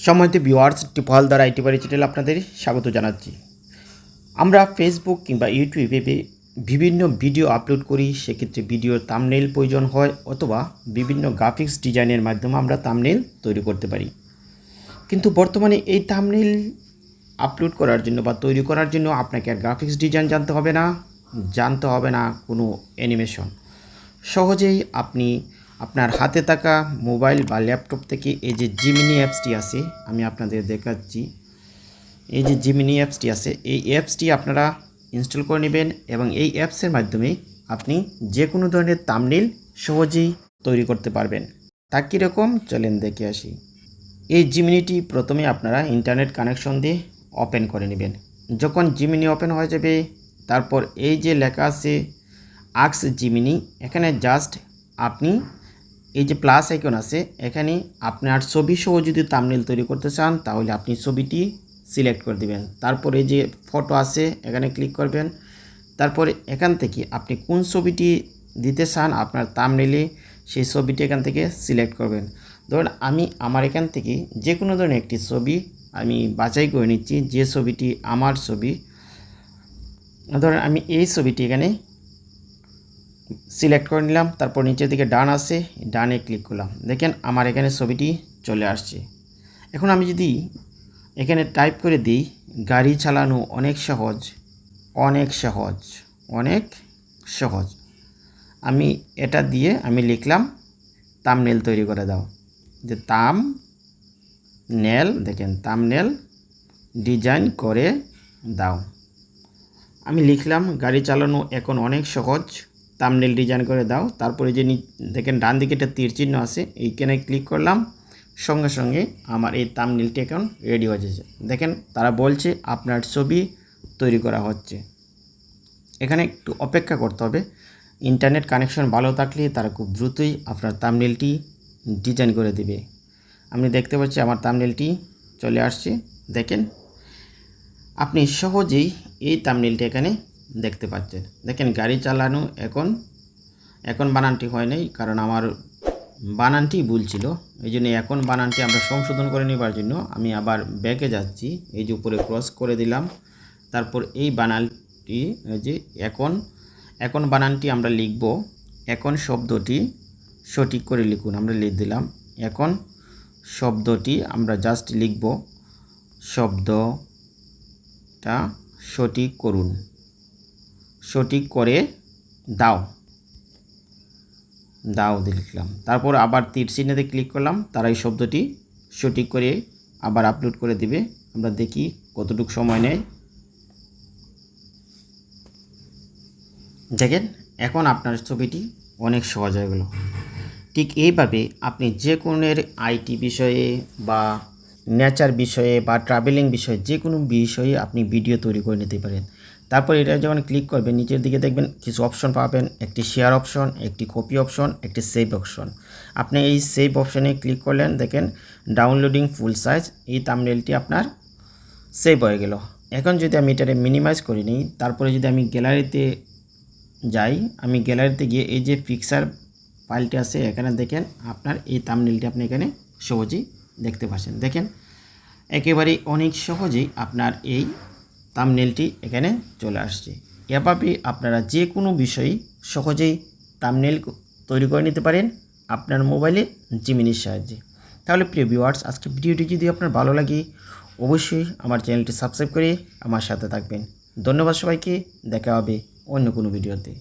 সম্মানিত ভিউয়ার্স, টিপল দ্বারা আইটি বাড়ি চ্যানেলে আপনাদের স্বাগত জানাচ্ছি। আমরা ফেসবুক কিংবা ইউটিউবে বিভিন্ন ভিডিও আপলোড করি, সেক্ষেত্রে ভিডিওর থাম্বনেইল প্রয়োজন হয় অথবা বিভিন্ন গ্রাফিক্স ডিজাইনের মাধ্যমে আমরা থাম্বনেইল তৈরি করতে পারি। কিন্তু বর্তমানে এই থাম্বনেইল আপলোড করার জন্য বা তৈরি করার জন্য আপনাকে আর গ্রাফিক্স ডিজাইন জানতে হবে না কোনো অ্যানিমেশন। সহজেই আপনি আপনার হাতে থাকা মোবাইল বা ল্যাপটপ থেকে এই যে জিমিনি অ্যাপসটি আছে, আমি আপনাদের দেখাচ্ছি। এই যে জিমিনি অ্যাপসটি আছে, এই অ্যাপসটি আপনারা ইনস্টল করে নেবেন এবং এই অ্যাপসের মাধ্যমে আপনি যে কোনো ধরনের থাম্বনেইল সহজেই তৈরি করতে পারবেন। তা কীরকম চলেন দেখে আসি। এই জিমিনিটি প্রথমে আপনারা ইন্টারনেট কানেকশন দিয়ে ওপেন করে নেবেন। যখন জিমিনি ওপেন হয়ে যাবে, তারপর এই যে লেখা আছে আস্ক জিমিনি, এখানে জাস্ট আপনি এই যে প্লাস আইকন আছে, এখানে আপনার ছবি সহ যদি থাম্বনেইল তৈরি করতে চান তাহলে আপনি ছবিটি সিলেক্ট করে দিবেন। তারপর এই যে ফটো আছে, এখানে ক্লিক করবেন। তারপরে এখান থেকে আপনি কোন ছবিটি দিতে চান আপনার থাম্বনেইলে, সেই ছবিটি এখান থেকে সিলেক্ট করবেন। ধরুন আমি আমার এখান থেকে যে কোনো ধরনের একটি ছবি আমি বাছাই করে নিচ্ছি, যে ছবিটি আমার ছবি। ধরুন আমি এই ছবিটি এখানে সিলেক্ট করে নিলাম। তারপর নিচের দিকে ডান আছে, ডানে ক্লিক করলাম। দেখেন আমার এখানে ছবিটি চলে আসছে। এখন আমি যদি এখানে টাইপ করে দিই গাড়ি চালানো অনেক সহজ, অনেক সহজ, অনেক সহজ, আমি এটা দিয়ে আমি লিখলাম থাম্বনেইল তৈরি করে দাও। যে থাম্বনেইল, দেখেন থাম্বনেইল ডিজাইন করে দাও। আমি লিখলাম গাড়ি চালানো এখন অনেক সহজ, থাম্বনেইল ডিজাইন করে দাও। তারপরে যে দেখেন ডান দিকে একটা তীর চিহ্ন আছে, এইখানে ক্লিক করলাম। সঙ্গে সঙ্গে আমার এই থাম্বনেইলটি এখন রেডি হয়ে যাচ্ছে। দেখেন তারা বলছে আপনার ছবি তৈরি করা হচ্ছে। এখানে একটু অপেক্ষা করতে হবে। ইন্টারনেট কানেকশন ভালো থাকলে তারা খুব দ্রুতই আপনার থাম্বনেইলটি ডিজাইন করে দেবে। আমি দেখতে পাচ্ছি আমার থাম্বনেইলটি চলে আসছে। দেখেন আপনি সহজেই এই থাম্বনেইলটি এখানে দেখতে পাচ্ছেন। দেখেন গাড়ি চালানো এখন বানানটি হয় নাই, কারণ আমার বানানটি ভুল ছিল। এই জন্য এখন বানানটি আমরা সংশোধন করে নেবার জন্য আমি আবার ব্যাকে যাচ্ছি। এই যে উপরে ক্রস করে দিলাম। তারপর এই বানানটি যে এখন বানানটি আমরা লিখব। এখন শব্দটি সঠিক করে লিখুন, আমরা লিখে দিলাম। এখন শব্দটি আমরা জাস্ট লিখব, শব্দটা সঠিক করুন, সঠিক করে দাও লিখলাম। তারপর আবার তীর চিহ্নেতে ক্লিক করলাম। তারা এই শব্দটি সঠিক করে আবার আপলোড করে দিবে। আমরা দেখি কতটুকু সময় নেয়। দেখেন এখন আপনার ছবিটি অনেক সহজ হয়ে গেল। ঠিক এইভাবে আপনি যে কোনো আইটি বিষয়ে বা নেচার বিষয়ে বা ট্রাভেলিং বিষয়ে যে কোনো বিষয়ে আপনি ভিডিও তৈরি করে নিতে পারেন। তারপর এটা যখন ক্লিক করবেন, নিচের দিকে দেখবেন কিছু অপশন পাবেন, একটি শেয়ার অপশন, একটি কপি অপশন, একটি সেভ অপশন। আপনি এই সেভ অপশনে ক্লিক করলেন, দেখেন ডাউনলোডিং ফুল সাইজ, এই থাম্বনেইলটি আপনার সেভ হয়ে গেল। এখন যদি আমি এটাকে মিনিমাইজ করে নিই, তারপরে যদি আমি গ্যালারিতে যাই, আমি গ্যালারিতে গিয়ে এই যে পিকচার ফাইলটি আছে, এখানে দেখেন আপনার এই থাম্বনেইলটি আপনি এখানে সহজেই দেখতে পাচ্ছেন। দেখেন একেবারেই অনেক সহজেই আপনার এই থাম্বনেইলটি এখানে চলে আসছে। এভাবে আপনারা যে কোনো বিষয়ে সহজেই থাম্বনেইল তৈরি করে নিতে পারেন আপনার মোবাইলে জিমিনির সাহায্যে। তাহলে প্রিয় ভিউয়ার্স, আজকে ভিডিওটি যদি আপনার ভালো লাগে অবশ্যই আমার চ্যানেলটি সাবস্ক্রাইব করে আমার সাথে থাকবেন। ধন্যবাদ সবাইকে, দেখা হবে অন্য কোনো ভিডিওতে।